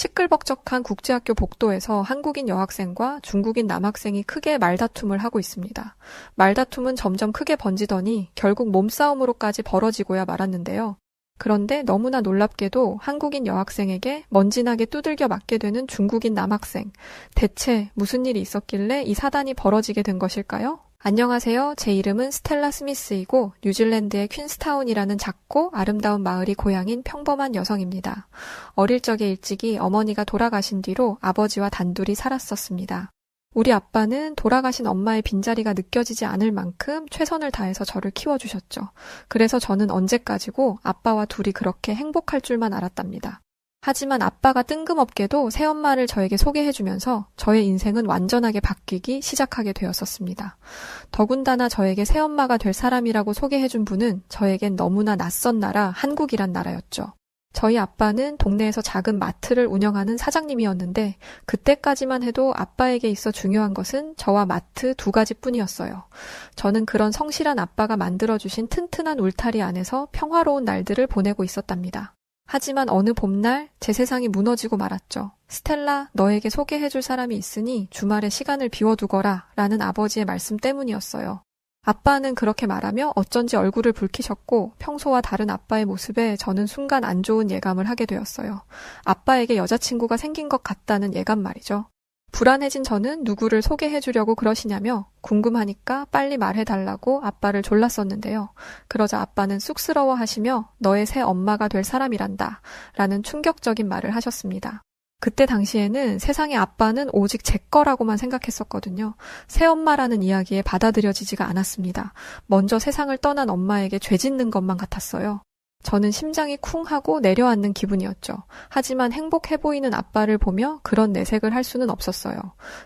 시끌벅적한 국제학교 복도에서 한국인 여학생과 중국인 남학생이 크게 말다툼을 하고 있습니다. 말다툼은 점점 크게 번지더니 결국 몸싸움으로까지 벌어지고야 말았는데요. 그런데 너무나 놀랍게도 한국인 여학생에게 먼지나게 두들겨 맞게 되는 중국인 남학생. 대체 무슨 일이 있었길래 이 사단이 벌어지게 된 것일까요? 안녕하세요. 제 이름은 스텔라 스미스이고 뉴질랜드의 퀸스타운이라는 작고 아름다운 마을이 고향인 평범한 여성입니다. 어릴 적에 일찍이 어머니가 돌아가신 뒤로 아버지와 단둘이 살았었습니다. 우리 아빠는 돌아가신 엄마의 빈자리가 느껴지지 않을 만큼 최선을 다해서 저를 키워주셨죠. 그래서 저는 언제까지고 아빠와 둘이 그렇게 행복할 줄만 알았답니다. 하지만 아빠가 뜬금없게도 새엄마를 저에게 소개해주면서 저의 인생은 완전하게 바뀌기 시작하게 되었었습니다. 더군다나 저에게 새엄마가 될 사람이라고 소개해준 분은 저에겐 너무나 낯선 나라, 한국이란 나라였죠. 저희 아빠는 동네에서 작은 마트를 운영하는 사장님이었는데 그때까지만 해도 아빠에게 있어 중요한 것은 저와 마트 2가지뿐이었어요. 저는 그런 성실한 아빠가 만들어주신 튼튼한 울타리 안에서 평화로운 날들을 보내고 있었답니다. 하지만 어느 봄날 제 세상이 무너지고 말았죠. 스텔라, 너에게 소개해줄 사람이 있으니 주말에 시간을 비워두거라 라는 아버지의 말씀 때문이었어요. 아빠는 그렇게 말하며 어쩐지 얼굴을 붉히셨고 평소와 다른 아빠의 모습에 저는 순간 안 좋은 예감을 하게 되었어요. 아빠에게 여자친구가 생긴 것 같다는 예감 말이죠. 불안해진 저는 누구를 소개해주려고 그러시냐며 궁금하니까 빨리 말해달라고 아빠를 졸랐었는데요. 그러자 아빠는 쑥스러워하시며 너의 새 엄마가 될 사람이란다 라는 충격적인 말을 하셨습니다. 그때 당시에는 세상의 아빠는 오직 제 거라고만 생각했었거든요. 새엄마라는 이야기에 받아들여지지가 않았습니다. 먼저 세상을 떠난 엄마에게 죄 짓는 것만 같았어요. 저는 심장이 쿵 하고 내려앉는 기분이었죠. 하지만 행복해 보이는 아빠를 보며 그런 내색을 할 수는 없었어요.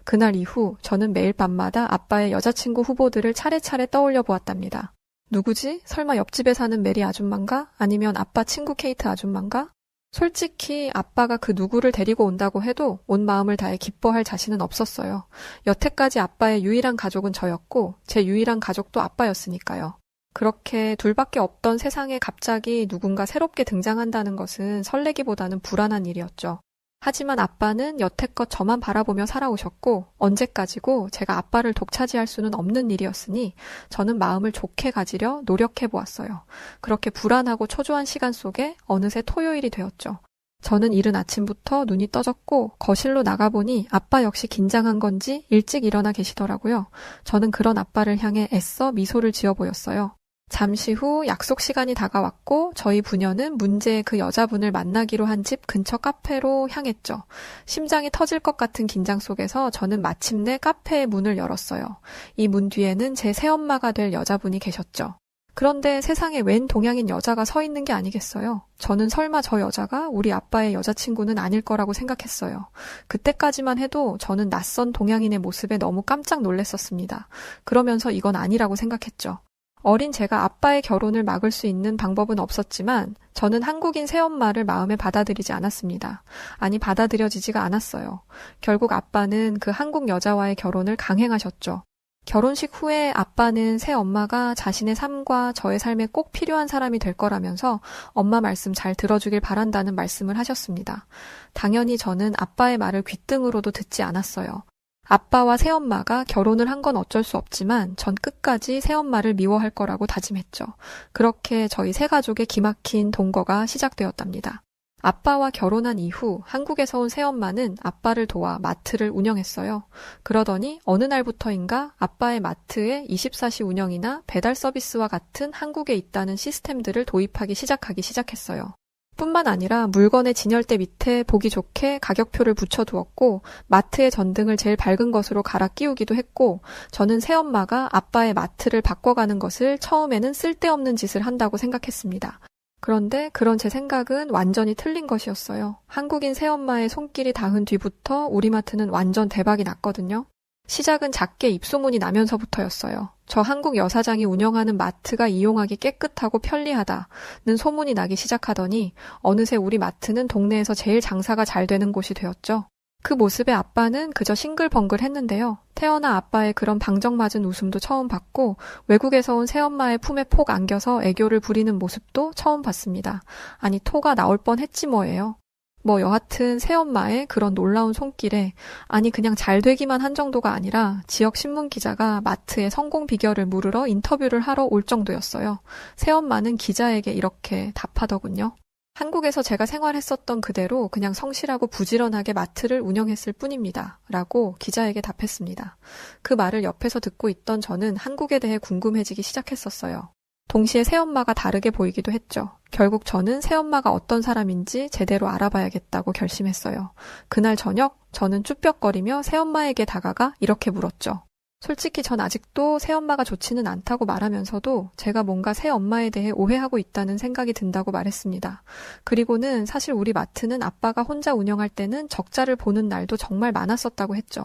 그날 이후 저는 매일 밤마다 아빠의 여자친구 후보들을 차례차례 떠올려 보았답니다. 누구지? 설마 옆집에 사는 메리 아줌마인가? 아니면 아빠 친구 케이트 아줌마인가? 솔직히 아빠가 그 누구를 데리고 온다고 해도 온 마음을 다해 기뻐할 자신은 없었어요. 여태까지 아빠의 유일한 가족은 저였고 제 유일한 가족도 아빠였으니까요. 그렇게 둘밖에 없던 세상에 갑자기 누군가 새롭게 등장한다는 것은 설레기보다는 불안한 일이었죠. 하지만 아빠는 여태껏 저만 바라보며 살아오셨고 언제까지고 제가 아빠를 독차지할 수는 없는 일이었으니 저는 마음을 좋게 가지려 노력해보았어요. 그렇게 불안하고 초조한 시간 속에 어느새 토요일이 되었죠. 저는 이른 아침부터 눈이 떠졌고 거실로 나가보니 아빠 역시 긴장한 건지 일찍 일어나 계시더라고요. 저는 그런 아빠를 향해 애써 미소를 지어 보였어요. 잠시 후 약속 시간이 다가왔고 저희 부녀는 문제의 그 여자분을 만나기로 한 집 근처 카페로 향했죠. 심장이 터질 것 같은 긴장 속에서 저는 마침내 카페의 문을 열었어요. 이 문 뒤에는 제 새엄마가 될 여자분이 계셨죠. 그런데 세상에 웬 동양인 여자가 서 있는 게 아니겠어요. 저는 설마 저 여자가 우리 아빠의 여자친구는 아닐 거라고 생각했어요. 그때까지만 해도 저는 낯선 동양인의 모습에 너무 깜짝 놀랐었습니다. 그러면서 이건 아니라고 생각했죠. 어린 제가 아빠의 결혼을 막을 수 있는 방법은 없었지만 저는 한국인 새엄마를 마음에 받아들이지 않았습니다. 아니, 받아들여지지가 않았어요. 결국 아빠는 그 한국 여자와의 결혼을 강행하셨죠. 결혼식 후에 아빠는 새엄마가 자신의 삶과 저의 삶에 꼭 필요한 사람이 될 거라면서 엄마 말씀 잘 들어주길 바란다는 말씀을 하셨습니다. 당연히 저는 아빠의 말을 귓등으로도 듣지 않았어요. 아빠와 새엄마가 결혼을 한 건 어쩔 수 없지만 전 끝까지 새엄마를 미워할 거라고 다짐했죠. 그렇게 저희 세 가족의 기막힌 동거가 시작되었답니다. 아빠와 결혼한 이후 한국에서 온 새엄마는 아빠를 도와 마트를 운영했어요. 그러더니 어느 날부터인가 아빠의 마트에 24시 운영이나 배달 서비스와 같은 한국에 있다는 시스템들을 도입하기 시작했어요. 뿐만 아니라 물건의 진열대 밑에 보기 좋게 가격표를 붙여두었고 마트의 전등을 제일 밝은 것으로 갈아 끼우기도 했고 저는 새엄마가 아빠의 마트를 바꿔가는 것을 처음에는 쓸데없는 짓을 한다고 생각했습니다. 그런데 그런 제 생각은 완전히 틀린 것이었어요. 한국인 새엄마의 손길이 닿은 뒤부터 우리 마트는 완전 대박이 났거든요. 시작은 작게 입소문이 나면서부터였어요. 저 한국 여사장이 운영하는 마트가 이용하기 깨끗하고 편리하다는 소문이 나기 시작하더니 어느새 우리 마트는 동네에서 제일 장사가 잘 되는 곳이 되었죠. 그 모습에 아빠는 그저 싱글벙글 했는데요. 태어나 아빠의 그런 방정맞은 웃음도 처음 봤고 외국에서 온 새엄마의 품에 폭 안겨서 애교를 부리는 모습도 처음 봤습니다. 아니, 토가 나올 뻔했지 뭐예요. 여하튼 새엄마의 그런 놀라운 손길에, 아니 그냥 잘 되기만 한 정도가 아니라 지역 신문 기자가 마트의 성공 비결을 물으러 인터뷰를 하러 올 정도였어요. 새엄마는 기자에게 이렇게 답하더군요. 한국에서 제가 생활했었던 그대로 그냥 성실하고 부지런하게 마트를 운영했을 뿐입니다. 라고 기자에게 답했습니다. 그 말을 옆에서 듣고 있던 저는 한국에 대해 궁금해지기 시작했었어요. 동시에 새엄마가 다르게 보이기도 했죠. 결국 저는 새엄마가 어떤 사람인지 제대로 알아봐야겠다고 결심했어요. 그날 저녁 저는 쭈뼛거리며 새엄마에게 다가가 이렇게 물었죠. 솔직히 전 아직도 새엄마가 좋지는 않다고 말하면서도 제가 뭔가 새엄마에 대해 오해하고 있다는 생각이 든다고 말했습니다. 그리고는 사실 우리 마트는 아빠가 혼자 운영할 때는 적자를 보는 날도 정말 많았었다고 했죠.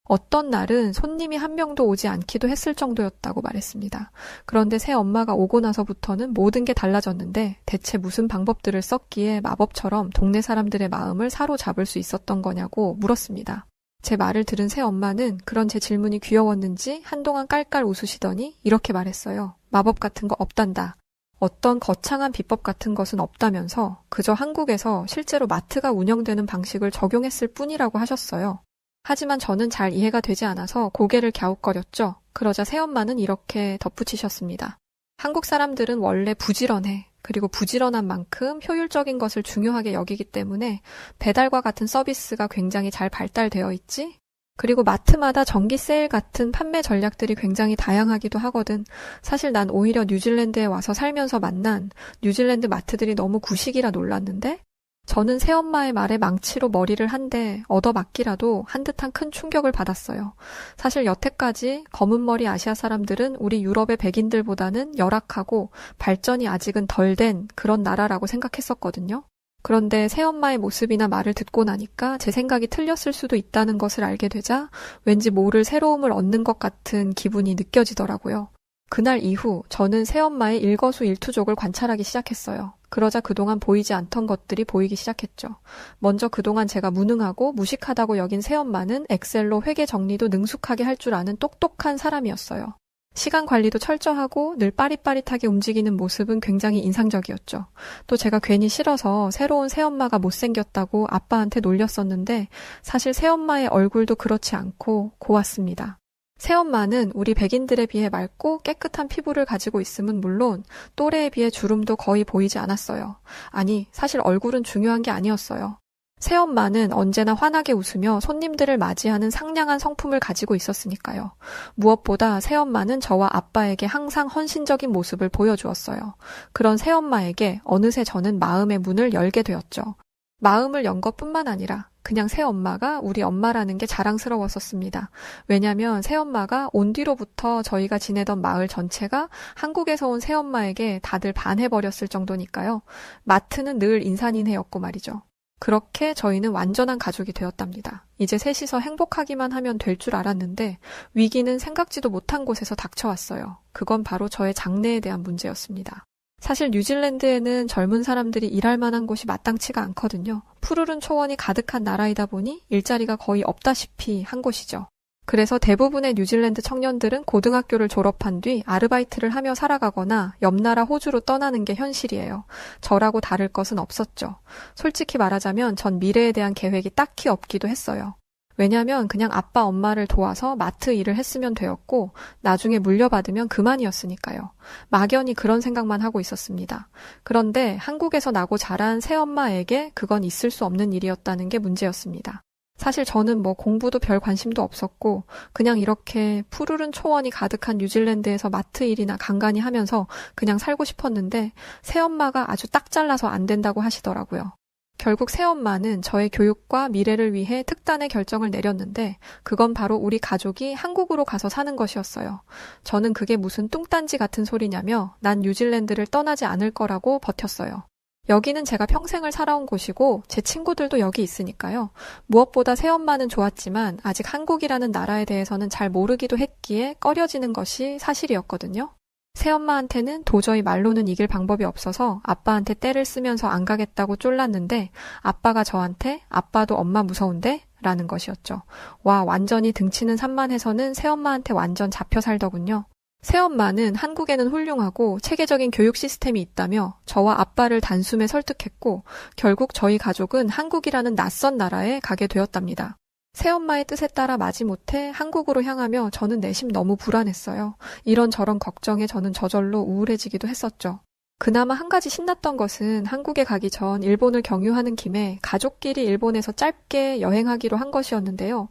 어떤 날은 손님이 한 명도 오지 않기도 했을 정도였다고 말했습니다. 그런데 새엄마가 오고 나서부터는 모든 게 달라졌는데 대체 무슨 방법들을 썼기에 마법처럼 동네 사람들의 마음을 사로잡을 수 있었던 거냐고 물었습니다. 제 말을 들은 새엄마는 그런 제 질문이 귀여웠는지 한동안 깔깔 웃으시더니 이렇게 말했어요. 마법 같은 거 없단다. 어떤 거창한 비법 같은 것은 없다면서 그저 한국에서 실제로 마트가 운영되는 방식을 적용했을 뿐이라고 하셨어요. 하지만 저는 잘 이해가 되지 않아서 고개를 갸웃거렸죠. 그러자 새엄마는 이렇게 덧붙이셨습니다. 한국 사람들은 원래 부지런해. 그리고 부지런한 만큼 효율적인 것을 중요하게 여기기 때문에 배달과 같은 서비스가 굉장히 잘 발달되어 있지? 그리고 마트마다 정기 세일 같은 판매 전략들이 굉장히 다양하기도 하거든. 사실 난 오히려 뉴질랜드에 와서 살면서 만난 뉴질랜드 마트들이 너무 구식이라 놀랐는데? 저는 새엄마의 말에 망치로 머리를 한 대 얻어맞기라도 한 듯한 큰 충격을 받았어요. 사실 여태까지 검은머리 아시아 사람들은 우리 유럽의 백인들보다는 열악하고 발전이 아직은 덜 된 그런 나라라고 생각했었거든요. 그런데 새엄마의 모습이나 말을 듣고 나니까 제 생각이 틀렸을 수도 있다는 것을 알게 되자 왠지 모를 새로움을 얻는 것 같은 기분이 느껴지더라고요. 그날 이후 저는 새엄마의 일거수일투족을 관찰하기 시작했어요. 그러자 그동안 보이지 않던 것들이 보이기 시작했죠. 먼저 그동안 제가 무능하고 무식하다고 여긴 새엄마는 엑셀로 회계 정리도 능숙하게 할 줄 아는 똑똑한 사람이었어요. 시간 관리도 철저하고 늘 빠릿빠릿하게 움직이는 모습은 굉장히 인상적이었죠. 또 제가 괜히 싫어서 새로운 새엄마가 못생겼다고 아빠한테 놀렸었는데 사실 새엄마의 얼굴도 그렇지 않고 고왔습니다. 새엄마는 우리 백인들에 비해 맑고 깨끗한 피부를 가지고 있음은 물론 또래에 비해 주름도 거의 보이지 않았어요. 아니, 사실 얼굴은 중요한 게 아니었어요. 새엄마는 언제나 환하게 웃으며 손님들을 맞이하는 상냥한 성품을 가지고 있었으니까요. 무엇보다 새엄마는 저와 아빠에게 항상 헌신적인 모습을 보여주었어요. 그런 새엄마에게 어느새 저는 마음의 문을 열게 되었죠. 마음을 연 것뿐만 아니라 그냥 새엄마가 우리 엄마라는 게 자랑스러웠었습니다. 왜냐면 새엄마가 온 뒤로부터 저희가 지내던 마을 전체가 한국에서 온 새엄마에게 다들 반해버렸을 정도니까요. 마트는 늘 인산인해였고 말이죠. 그렇게 저희는 완전한 가족이 되었답니다. 이제 셋이서 행복하기만 하면 될 줄 알았는데 위기는 생각지도 못한 곳에서 닥쳐왔어요. 그건 바로 저의 장래에 대한 문제였습니다. 사실 뉴질랜드에는 젊은 사람들이 일할 만한 곳이 마땅치가 않거든요. 푸르른 초원이 가득한 나라이다 보니 일자리가 거의 없다시피 한 곳이죠. 그래서 대부분의 뉴질랜드 청년들은 고등학교를 졸업한 뒤 아르바이트를 하며 살아가거나 옆 나라 호주로 떠나는 게 현실이에요. 저라고 다를 것은 없었죠. 솔직히 말하자면 전 미래에 대한 계획이 딱히 없기도 했어요. 왜냐면 그냥 아빠 엄마를 도와서 마트 일을 했으면 되었고 나중에 물려받으면 그만이었으니까요. 막연히 그런 생각만 하고 있었습니다. 그런데 한국에서 나고 자란 새엄마에게 그건 있을 수 없는 일이었다는 게 문제였습니다. 사실 저는 공부도 별 관심도 없었고 그냥 이렇게 푸르른 초원이 가득한 뉴질랜드에서 마트 일이나 간간히 하면서 그냥 살고 싶었는데 새엄마가 아주 딱 잘라서 안 된다고 하시더라고요. 결국 새엄마는 저의 교육과 미래를 위해 특단의 결정을 내렸는데 그건 바로 우리 가족이 한국으로 가서 사는 것이었어요. 저는 그게 무슨 뚱딴지 같은 소리냐며 난 뉴질랜드를 떠나지 않을 거라고 버텼어요. 여기는 제가 평생을 살아온 곳이고 제 친구들도 여기 있으니까요. 무엇보다 새엄마는 좋았지만 아직 한국이라는 나라에 대해서는 잘 모르기도 했기에 꺼려지는 것이 사실이었거든요. 새엄마한테는 도저히 말로는 이길 방법이 없어서 아빠한테 떼를 쓰면서 안 가겠다고 쫄랐는데 아빠가 저한테 아빠도 엄마 무서운데? 라는 것이었죠. 와, 완전히 등치는 산만해서는 새엄마한테 완전 잡혀 살더군요. 새엄마는 한국에는 훌륭하고 체계적인 교육 시스템이 있다며 저와 아빠를 단숨에 설득했고 결국 저희 가족은 한국이라는 낯선 나라에 가게 되었답니다. 새엄마의 뜻에 따라 마지못해 한국으로 향하며 저는 내심 너무 불안했어요. 이런저런 걱정에 저는 저절로 우울해지기도 했었죠. 그나마 한 가지 신났던 것은 한국에 가기 전 일본을 경유하는 김에 가족끼리 일본에서 짧게 여행하기로 한 것이었는데요.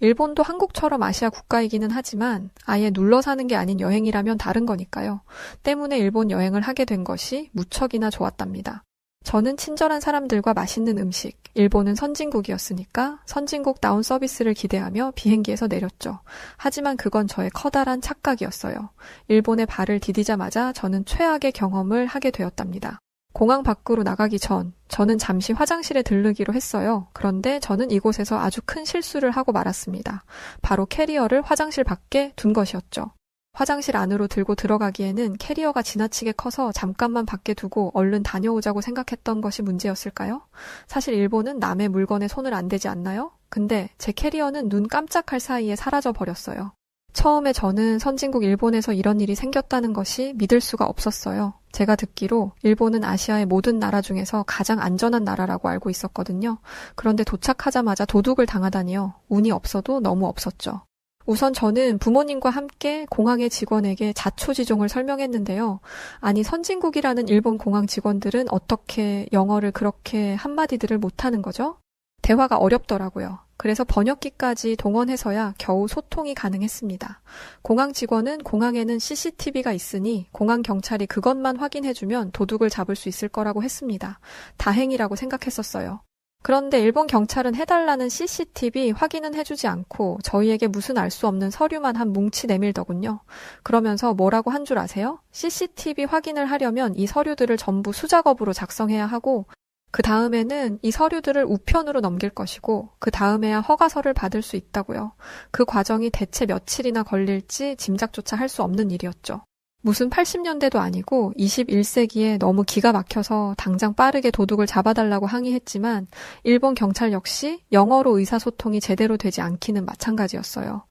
일본도 한국처럼 아시아 국가이기는 하지만 아예 눌러 사는 게 아닌 여행이라면 다른 거니까요. 때문에 일본 여행을 하게 된 것이 무척이나 좋았답니다. 저는 친절한 사람들과 맛있는 음식, 일본은 선진국이었으니까 선진국다운 서비스를 기대하며 비행기에서 내렸죠. 하지만 그건 저의 커다란 착각이었어요. 일본에 발을 디디자마자 저는 최악의 경험을 하게 되었답니다. 공항 밖으로 나가기 전 저는 잠시 화장실에 들르기로 했어요. 그런데 저는 이곳에서 아주 큰 실수를 하고 말았습니다. 바로 캐리어를 화장실 밖에 둔 것이었죠. 화장실 안으로 들고 들어가기에는 캐리어가 지나치게 커서 잠깐만 밖에 두고 얼른 다녀오자고 생각했던 것이 문제였을까요? 사실 일본은 남의 물건에 손을 안 대지 않나요? 근데 제 캐리어는 눈 깜짝할 사이에 사라져 버렸어요. 처음에 저는 선진국 일본에서 이런 일이 생겼다는 것이 믿을 수가 없었어요. 제가 듣기로 일본은 아시아의 모든 나라 중에서 가장 안전한 나라라고 알고 있었거든요. 그런데 도착하자마자 도둑을 당하다니요. 운이 없어도 너무 없었죠. 우선 저는 부모님과 함께 공항의 직원에게 자초지종을 설명했는데요. 아니 선진국이라는 일본 공항 직원들은 어떻게 영어를 그렇게 한마디들을 못하는 거죠? 대화가 어렵더라고요. 그래서 번역기까지 동원해서야 겨우 소통이 가능했습니다. 공항 직원은 공항에는 CCTV가 있으니 공항 경찰이 그것만 확인해주면 도둑을 잡을 수 있을 거라고 했습니다. 다행이라고 생각했었어요. 그런데 일본 경찰은 해달라는 CCTV 확인은 해주지 않고 저희에게 무슨 알 수 없는 서류만 한 뭉치 내밀더군요. 그러면서 뭐라고 한 줄 아세요? CCTV 확인을 하려면 이 서류들을 전부 수작업으로 작성해야 하고 그 다음에는 이 서류들을 우편으로 넘길 것이고 그 다음에야 허가서를 받을 수 있다고요. 그 과정이 대체 며칠이나 걸릴지 짐작조차 할 수 없는 일이었죠. 무슨 80년대도 아니고 21세기에 너무 기가 막혀서 당장 빠르게 도둑을 잡아달라고 항의했지만 일본 경찰 역시 영어로 의사소통이 제대로 되지 않기는 마찬가지였어요.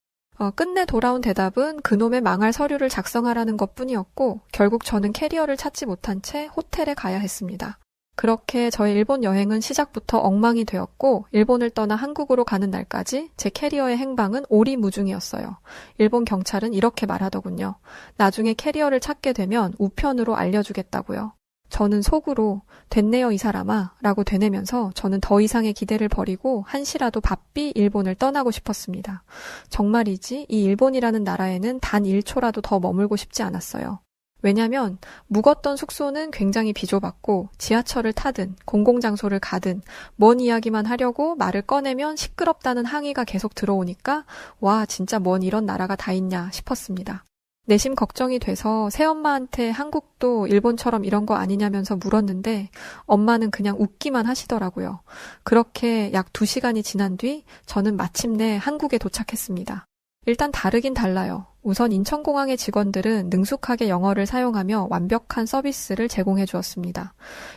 끝내 돌아온 대답은 그놈의 망할 서류를 작성하라는 것뿐이었고 결국 저는 캐리어를 찾지 못한 채 호텔에 가야 했습니다. 그렇게 저의 일본 여행은 시작부터 엉망이 되었고 일본을 떠나 한국으로 가는 날까지 제 캐리어의 행방은 오리무중이었어요. 일본 경찰은 이렇게 말하더군요. 나중에 캐리어를 찾게 되면 우편으로 알려주겠다고요. 저는 속으로 됐네요 이 사람아 라고 되뇌면서 저는 더 이상의 기대를 버리고 한시라도 바삐 일본을 떠나고 싶었습니다. 정말이지 이 일본이라는 나라에는 단 1초라도 더 머물고 싶지 않았어요. 왜냐면 묵었던 숙소는 굉장히 비좁았고 지하철을 타든 공공장소를 가든 뭔 이야기만 하려고 말을 꺼내면 시끄럽다는 항의가 계속 들어오니까 와 진짜 뭔 이런 나라가 다 있냐 싶었습니다. 내심 걱정이 돼서 새엄마한테 한국도 일본처럼 이런 거 아니냐면서 물었는데 엄마는 그냥 웃기만 하시더라고요. 그렇게 약 2시간이 지난 뒤 저는 마침내 한국에 도착했습니다. 일단 다르긴 달라요. 우선 인천공항의 직원들은 능숙하게 영어를 사용하며 완벽한 서비스를 제공해 주었습니다.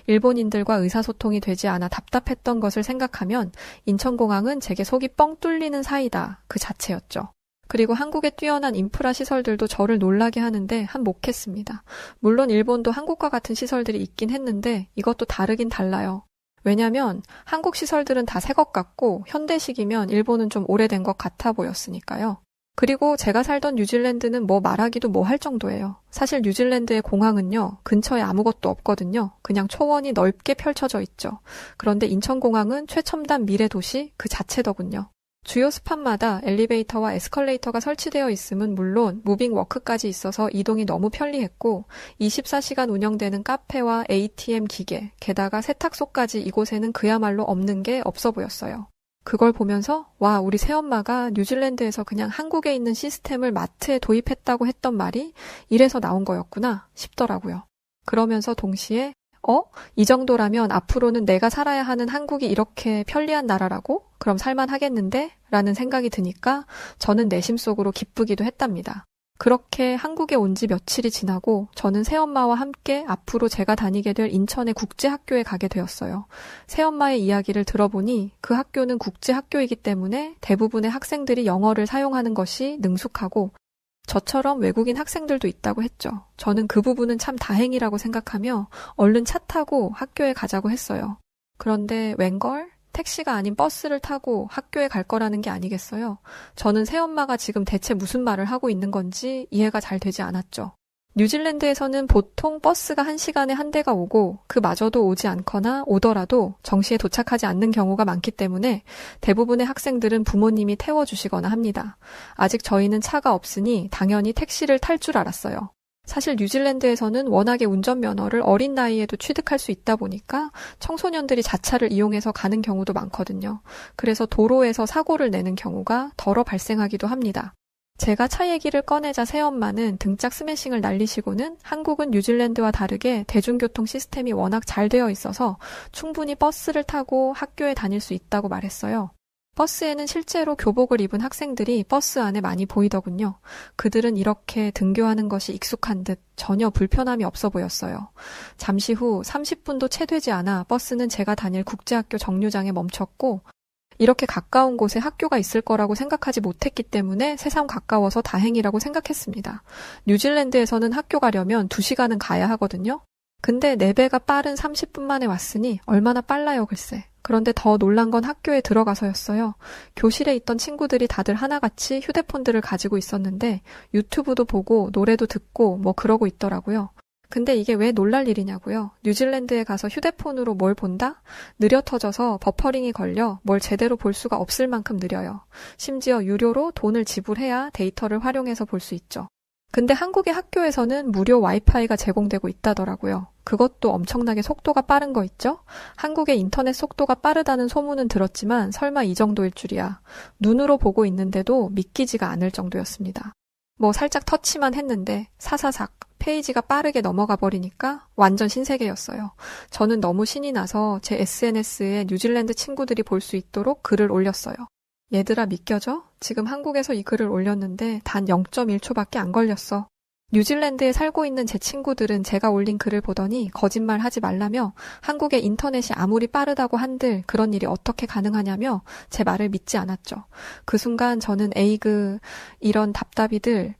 일본인들과 의사소통이 되지 않아 답답했던 것을 생각하면 인천공항은 제게 속이 뻥 뚫리는 사이다 그 자체였죠. 그리고 한국의 뛰어난 인프라 시설들도 저를 놀라게 하는데 한몫했습니다. 물론 일본도 한국과 같은 시설들이 있긴 했는데 이것도 다르긴 달라요. 왜냐면 한국 시설들은 다 새 것 같고 현대식이면 일본은 좀 오래된 것 같아 보였으니까요. 그리고 제가 살던 뉴질랜드는 뭐 말하기도 뭐 할 정도예요. 사실 뉴질랜드의 공항은요, 근처에 아무것도 없거든요. 그냥 초원이 넓게 펼쳐져 있죠. 그런데 인천공항은 최첨단 미래 도시 그 자체더군요. 주요 스팟마다 엘리베이터와 에스컬레이터가 설치되어 있음은 물론 무빙 워크까지 있어서 이동이 너무 편리했고 24시간 운영되는 카페와 ATM 기계, 게다가 세탁소까지 이곳에는 그야말로 없는 게 없어 보였어요. 그걸 보면서 와 우리 새엄마가 뉴질랜드에서 그냥 한국에 있는 시스템을 마트에 도입했다고 했던 말이 이래서 나온 거였구나 싶더라고요. 그러면서 동시에 이 정도라면 앞으로는 내가 살아야 하는 한국이 이렇게 편리한 나라라고? 그럼 살만하겠는데? 라는 생각이 드니까 저는 내심 속으로 기쁘기도 했답니다. 그렇게 한국에 온 지 며칠이 지나고 저는 새엄마와 함께 앞으로 제가 다니게 될 인천의 국제학교에 가게 되었어요. 새엄마의 이야기를 들어보니 그 학교는 국제학교이기 때문에 대부분의 학생들이 영어를 사용하는 것이 능숙하고 저처럼 외국인 학생들도 있다고 했죠. 저는 그 부분은 참 다행이라고 생각하며 얼른 차 타고 학교에 가자고 했어요. 그런데 웬걸? 택시가 아닌 버스를 타고 학교에 갈 거라는 게 아니겠어요? 저는 새엄마가 지금 대체 무슨 말을 하고 있는 건지 이해가 잘 되지 않았죠. 뉴질랜드에서는 보통 버스가 1시간에 한 대가 오고 그마저도 오지 않거나 오더라도 정시에 도착하지 않는 경우가 많기 때문에 대부분의 학생들은 부모님이 태워주시거나 합니다. 아직 저희는 차가 없으니 당연히 택시를 탈 줄 알았어요. 사실 뉴질랜드에서는 워낙에 운전면허를 어린 나이에도 취득할 수 있다 보니까 청소년들이 자차를 이용해서 가는 경우도 많거든요. 그래서 도로에서 사고를 내는 경우가 덜어 발생하기도 합니다. 제가 차 얘기를 꺼내자 새엄마는 등짝 스매싱을 날리시고는 한국은 뉴질랜드와 다르게 대중교통 시스템이 워낙 잘 되어 있어서 충분히 버스를 타고 학교에 다닐 수 있다고 말했어요. 버스에는 실제로 교복을 입은 학생들이 버스 안에 많이 보이더군요. 그들은 이렇게 등교하는 것이 익숙한 듯 전혀 불편함이 없어 보였어요. 잠시 후 30분도 채 되지 않아 버스는 제가 다닐 국제학교 정류장에 멈췄고 이렇게 가까운 곳에 학교가 있을 거라고 생각하지 못했기 때문에 새삼 가까워서 다행이라고 생각했습니다. 뉴질랜드에서는 학교 가려면 2시간은 가야 하거든요. 근데 4배가 빠른 30분 만에 왔으니 얼마나 빨라요, 글쎄. 그런데 더 놀란 건 학교에 들어가서였어요. 교실에 있던 친구들이 다들 하나같이 휴대폰들을 가지고 있었는데 유튜브도 보고 노래도 듣고 뭐 그러고 있더라고요. 근데 이게 왜 놀랄 일이냐고요. 뉴질랜드에 가서 휴대폰으로 뭘 본다? 느려 터져서 버퍼링이 걸려 뭘 제대로 볼 수가 없을 만큼 느려요. 심지어 유료로 돈을 지불해야 데이터를 활용해서 볼 수 있죠. 근데 한국의 학교에서는 무료 와이파이가 제공되고 있다더라고요. 그것도 엄청나게 속도가 빠른 거 있죠? 한국의 인터넷 속도가 빠르다는 소문은 들었지만 설마 이 정도일 줄이야. 눈으로 보고 있는데도 믿기지가 않을 정도였습니다. 뭐 살짝 터치만 했는데 사사삭 페이지가 빠르게 넘어가 버리니까 완전 신세계였어요. 저는 너무 신이 나서 제 SNS에 뉴질랜드 친구들이 볼 수 있도록 글을 올렸어요. 얘들아 믿겨져? 지금 한국에서 이 글을 올렸는데 단 0.1초밖에 안 걸렸어. 뉴질랜드에 살고 있는 제 친구들은 제가 올린 글을 보더니 거짓말 하지 말라며 한국의 인터넷이 아무리 빠르다고 한들 그런 일이 어떻게 가능하냐며 제 말을 믿지 않았죠. 그 순간 저는 에이그 이런 답답이들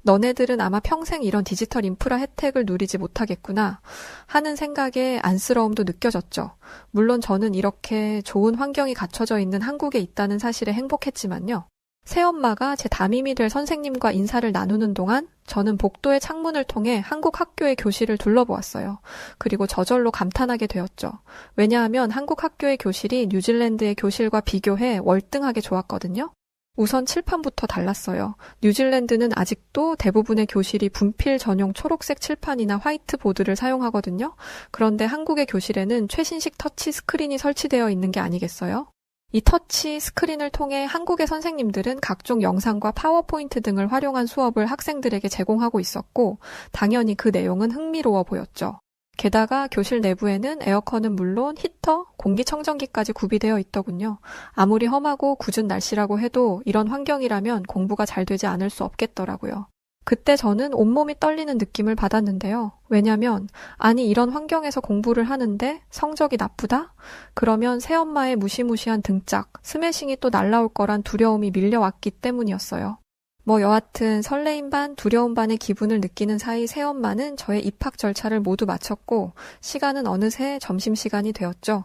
너네들은 아마 평생 이런 디지털 인프라 혜택을 누리지 못하겠구나 하는 생각에 안쓰러움도 느껴졌죠. 물론 저는 이렇게 좋은 환경이 갖춰져 있는 한국에 있다는 사실에 행복했지만요. 새엄마가 제 담임이 될 선생님과 인사를 나누는 동안 저는 복도의 창문을 통해 한국 학교의 교실을 둘러보았어요. 그리고 저절로 감탄하게 되었죠. 왜냐하면 한국 학교의 교실이 뉴질랜드의 교실과 비교해 월등하게 좋았거든요. 우선 칠판부터 달랐어요. 뉴질랜드는 아직도 대부분의 교실이 분필 전용 초록색 칠판이나 화이트보드를 사용하거든요. 그런데 한국의 교실에는 최신식 터치 스크린이 설치되어 있는 게 아니겠어요? 이 터치 스크린을 통해 한국의 선생님들은 각종 영상과 파워포인트 등을 활용한 수업을 학생들에게 제공하고 있었고 당연히 그 내용은 흥미로워 보였죠. 게다가 교실 내부에는 에어컨은 물론 히터, 공기청정기까지 구비되어 있더군요. 아무리 험하고 궂은 날씨라고 해도 이런 환경이라면 공부가 잘 되지 않을 수 없겠더라고요. 그때 저는 온몸이 떨리는 느낌을 받았는데요. 왜냐면 아니 이런 환경에서 공부를 하는데 성적이 나쁘다? 그러면 새엄마의 무시무시한 등짝, 스매싱이 또 날라올 거란 두려움이 밀려왔기 때문이었어요. 뭐 여하튼 설레임 반 두려움 반의 기분을 느끼는 사이 새엄마는 저의 입학 절차를 모두 마쳤고 시간은 어느새 점심시간이 되었죠.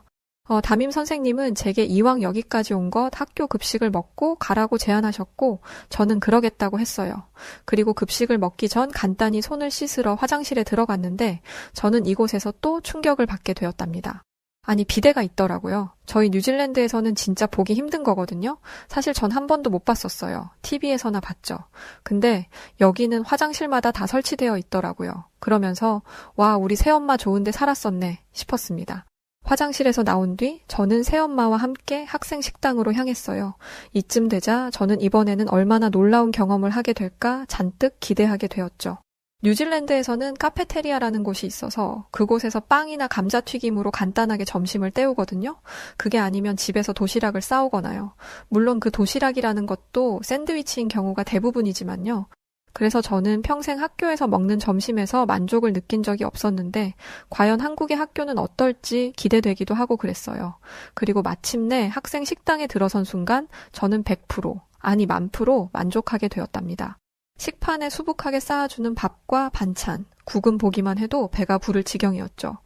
담임 선생님은 제게 이왕 여기까지 온 것 학교 급식을 먹고 가라고 제안하셨고 저는 그러겠다고 했어요. 그리고 급식을 먹기 전 간단히 손을 씻으러 화장실에 들어갔는데 저는 이곳에서 또 충격을 받게 되었답니다. 아니 비데가 있더라고요. 저희 뉴질랜드에서는 진짜 보기 힘든 거거든요. 사실 전 한 번도 못 봤었어요. TV에서나 봤죠. 근데 여기는 화장실마다 다 설치되어 있더라고요. 그러면서 와 우리 새엄마 좋은데 살았었네 싶었습니다. 화장실에서 나온 뒤 저는 새엄마와 함께 학생 식당으로 향했어요. 이쯤 되자 저는 이번에는 얼마나 놀라운 경험을 하게 될까 잔뜩 기대하게 되었죠. 뉴질랜드에서는 카페테리아라는 곳이 있어서 그곳에서 빵이나 감자튀김으로 간단하게 점심을 때우거든요. 그게 아니면 집에서 도시락을 싸오거나요. 물론 그 도시락이라는 것도 샌드위치인 경우가 대부분이지만요. 그래서 저는 평생 학교에서 먹는 점심에서 만족을 느낀 적이 없었는데 과연 한국의 학교는 어떨지 기대되기도 하고 그랬어요. 그리고 마침내 학생 식당에 들어선 순간 저는 100%, 아니 1000% 만족하게 되었답니다. 식판에 수북하게 쌓아주는 밥과 반찬, 국은 보기만 해도 배가 부를 지경이었죠.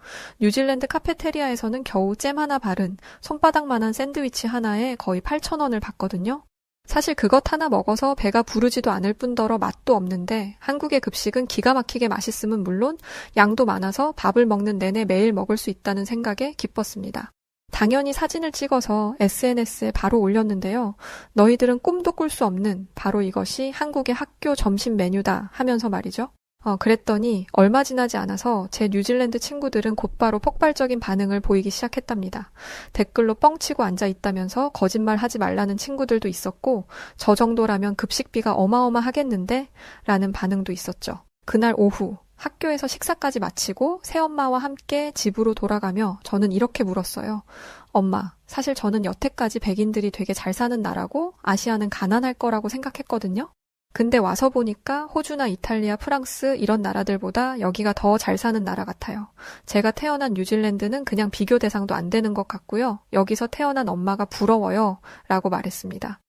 뉴질랜드 카페테리아에서는 겨우 잼 하나 바른 손바닥만한 샌드위치 하나에 거의 8,000원을 받거든요. 사실 그것 하나 먹어서 배가 부르지도 않을 뿐더러 맛도 없는데 한국의 급식은 기가 막히게 맛있음은 물론 양도 많아서 밥을 먹는 내내 매일 먹을 수 있다는 생각에 기뻤습니다. 당연히 사진을 찍어서 SNS에 바로 올렸는데요. 너희들은 꿈도 꿀 수 없는 바로 이것이 한국의 학교 점심 메뉴다 하면서 말이죠. 그랬더니 얼마 지나지 않아서 제 뉴질랜드 친구들은 곧바로 폭발적인 반응을 보이기 시작했답니다. 댓글로 뻥치고 앉아 있다면서 거짓말 하지 말라는 친구들도 있었고 저 정도라면 급식비가 어마어마하겠는데? 라는 반응도 있었죠. 그날 오후 학교에서 식사까지 마치고 새엄마와 함께 집으로 돌아가며 저는 이렇게 물었어요. 엄마, 사실 저는 여태까지 백인들이 되게 잘 사는 나라고 아시아는 가난할 거라고 생각했거든요. 근데 와서 보니까 호주나 이탈리아, 프랑스 이런 나라들보다 여기가 더 잘 사는 나라 같아요. 제가 태어난 뉴질랜드는 그냥 비교 대상도 안 되는 것 같고요. 여기서 태어난 엄마가 부러워요. 라고 말했습니다.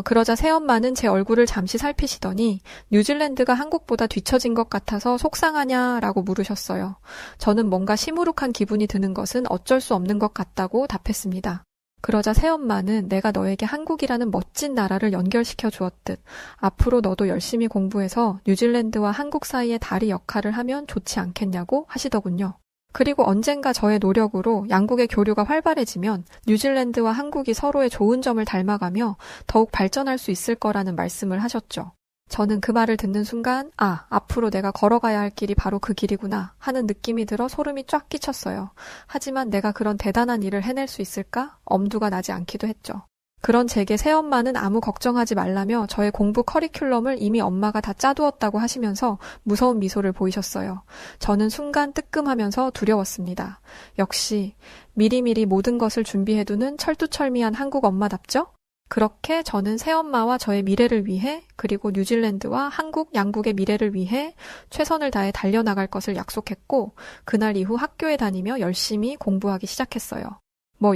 그러자 새엄마는 제 얼굴을 잠시 살피시더니 뉴질랜드가 한국보다 뒤처진 것 같아서 속상하냐라고 물으셨어요. 저는 뭔가 시무룩한 기분이 드는 것은 어쩔 수 없는 것 같다고 답했습니다. 그러자 새엄마는 내가 너에게 한국이라는 멋진 나라를 연결시켜 주었듯 앞으로 너도 열심히 공부해서 뉴질랜드와 한국 사이의 다리 역할을 하면 좋지 않겠냐고 하시더군요. 그리고 언젠가 저의 노력으로 양국의 교류가 활발해지면 뉴질랜드와 한국이 서로의 좋은 점을 닮아가며 더욱 발전할 수 있을 거라는 말씀을 하셨죠. 저는 그 말을 듣는 순간 앞으로 내가 걸어가야 할 길이 바로 그 길이구나 하는 느낌이 들어 소름이 쫙 끼쳤어요. 하지만 내가 그런 대단한 일을 해낼 수 있을까? 엄두가 나지 않기도 했죠. 그런 제게 새엄마는 아무 걱정하지 말라며 저의 공부 커리큘럼을 이미 엄마가 다 짜두었다고 하시면서 무서운 미소를 보이셨어요. 저는 순간 뜨끔하면서 두려웠습니다. 역시 미리미리 모든 것을 준비해두는 철두철미한 한국 엄마답죠? 그렇게 저는 새엄마와 저의 미래를 위해 그리고 뉴질랜드와 한국 양국의 미래를 위해 최선을 다해 달려나갈 것을 약속했고 그날 이후 학교에 다니며 열심히 공부하기 시작했어요.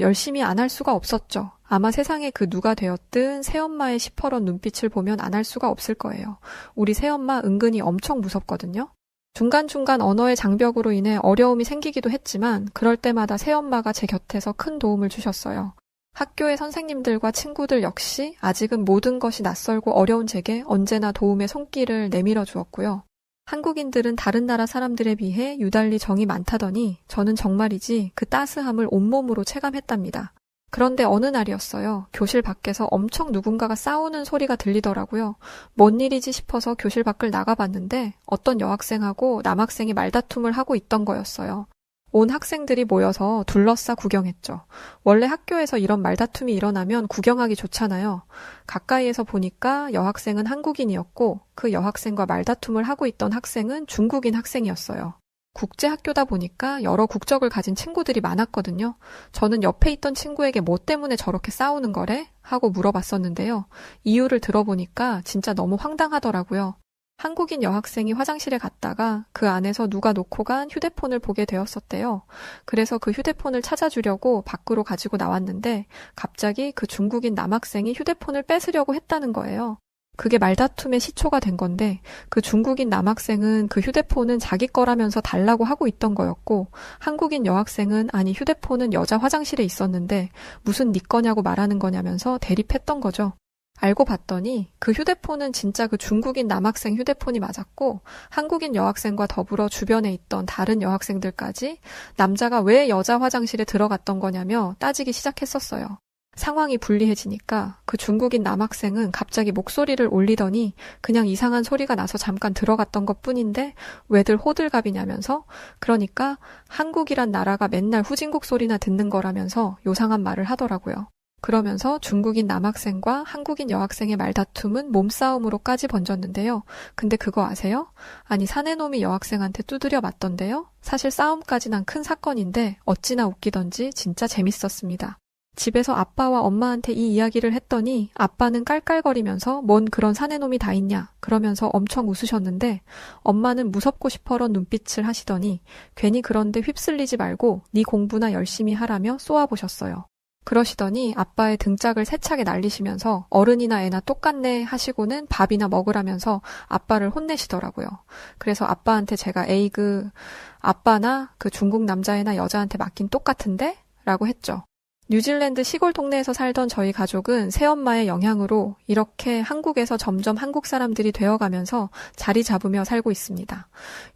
열심히 안 할 수가 없었죠. 아마 세상에 그 누가 되었든 새엄마의 시퍼런 눈빛을 보면 안 할 수가 없을 거예요. 우리 새엄마 은근히 엄청 무섭거든요. 중간중간 언어의 장벽으로 인해 어려움이 생기기도 했지만 그럴 때마다 새엄마가 제 곁에서 큰 도움을 주셨어요. 학교의 선생님들과 친구들 역시 아직은 모든 것이 낯설고 어려운 제게 언제나 도움의 손길을 내밀어 주었고요. 한국인들은 다른 나라 사람들에 비해 유달리 정이 많다더니 저는 정말이지 그 따스함을 온몸으로 체감했답니다. 그런데 어느 날이었어요. 교실 밖에서 엄청 누군가가 싸우는 소리가 들리더라고요. 뭔 일이지 싶어서 교실 밖을 나가봤는데 어떤 여학생하고 남학생이 말다툼을 하고 있던 거였어요. 온 학생들이 모여서 둘러싸 구경했죠. 원래 학교에서 이런 말다툼이 일어나면 구경하기 좋잖아요. 가까이에서 보니까 여학생은 한국인이었고 그 여학생과 말다툼을 하고 있던 학생은 중국인 학생이었어요. 국제학교다 보니까 여러 국적을 가진 친구들이 많았거든요. 저는 옆에 있던 친구에게 뭐 때문에 저렇게 싸우는 거래? 하고 물어봤었는데요. 이유를 들어보니까 진짜 너무 황당하더라고요. 한국인 여학생이 화장실에 갔다가 그 안에서 누가 놓고 간 휴대폰을 보게 되었었대요. 그래서 그 휴대폰을 찾아주려고 밖으로 가지고 나왔는데 갑자기 그 중국인 남학생이 휴대폰을 뺏으려고 했다는 거예요. 그게 말다툼의 시초가 된 건데 그 중국인 남학생은 그 휴대폰은 자기 거라면서 달라고 하고 있던 거였고 한국인 여학생은 아니 휴대폰은 여자 화장실에 있었는데 무슨 네 거냐고 말하는 거냐면서 대립했던 거죠. 알고 봤더니 그 휴대폰은 진짜 그 중국인 남학생 휴대폰이 맞았고 한국인 여학생과 더불어 주변에 있던 다른 여학생들까지 남자가 왜 여자 화장실에 들어갔던 거냐며 따지기 시작했었어요. 상황이 불리해지니까 그 중국인 남학생은 갑자기 목소리를 올리더니 그냥 이상한 소리가 나서 잠깐 들어갔던 것뿐인데 왜들 호들갑이냐면서 그러니까 한국이란 나라가 맨날 후진국 소리나 듣는 거라면서 요상한 말을 하더라고요. 그러면서 중국인 남학생과 한국인 여학생의 말다툼은 몸싸움으로까지 번졌는데요. 근데 그거 아세요? 아니 사내놈이 여학생한테 두드려 맞던데요. 사실 싸움까지 난 큰 사건인데 어찌나 웃기던지 진짜 재밌었습니다. 집에서 아빠와 엄마한테 이 이야기를 했더니 아빠는 깔깔거리면서 뭔 그런 사내놈이 다 있냐 그러면서 엄청 웃으셨는데 엄마는 무섭고 싶어런 눈빛을 하시더니 괜히 그런데 휩쓸리지 말고 네 공부나 열심히 하라며 쏘아보셨어요. 그러시더니 아빠의 등짝을 세차게 날리시면서 어른이나 애나 똑같네 하시고는 밥이나 먹으라면서 아빠를 혼내시더라고요. 그래서 아빠한테 제가 에이 아빠나 그 중국 남자애나 여자한테 맞긴 똑같은데? 라고 했죠. 뉴질랜드 시골 동네에서 살던 저희 가족은 새엄마의 영향으로 이렇게 한국에서 점점 한국 사람들이 되어가면서 자리 잡으며 살고 있습니다.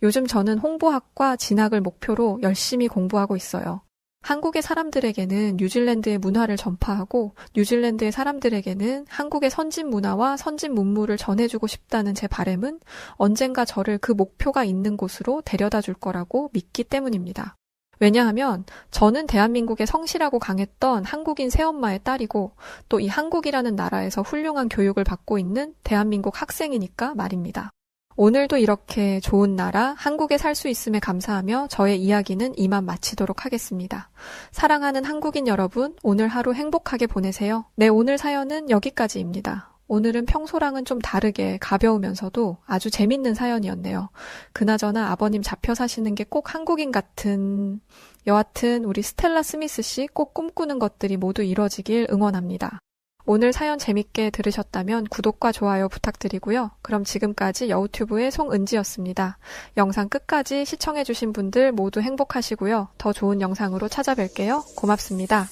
요즘 저는 홍보학과 진학을 목표로 열심히 공부하고 있어요. 한국의 사람들에게는 뉴질랜드의 문화를 전파하고 뉴질랜드의 사람들에게는 한국의 선진 문화와 선진 문물을 전해주고 싶다는 제 바람은 언젠가 저를 그 목표가 있는 곳으로 데려다 줄 거라고 믿기 때문입니다. 왜냐하면 저는 대한민국의 성실하고 강했던 한국인 새엄마의 딸이고 또 이 한국이라는 나라에서 훌륭한 교육을 받고 있는 대한민국 학생이니까 말입니다. 오늘도 이렇게 좋은 나라 한국에 살 수 있음에 감사하며 저의 이야기는 이만 마치도록 하겠습니다. 사랑하는 한국인 여러분, 오늘 하루 행복하게 보내세요. 네, 오늘 사연은 여기까지입니다. 오늘은 평소랑은 좀 다르게 가벼우면서도 아주 재밌는 사연이었네요. 그나저나 아버님 잡혀 사시는 게 꼭 한국인 같은, 여하튼 우리 스텔라 스미스 씨 꼭 꿈꾸는 것들이 모두 이뤄지길 응원합니다. 오늘 사연 재밌게 들으셨다면 구독과 좋아요 부탁드리고요. 그럼 지금까지 여우튜브의 송은지였습니다. 영상 끝까지 시청해주신 분들 모두 행복하시고요. 더 좋은 영상으로 찾아뵐게요. 고맙습니다.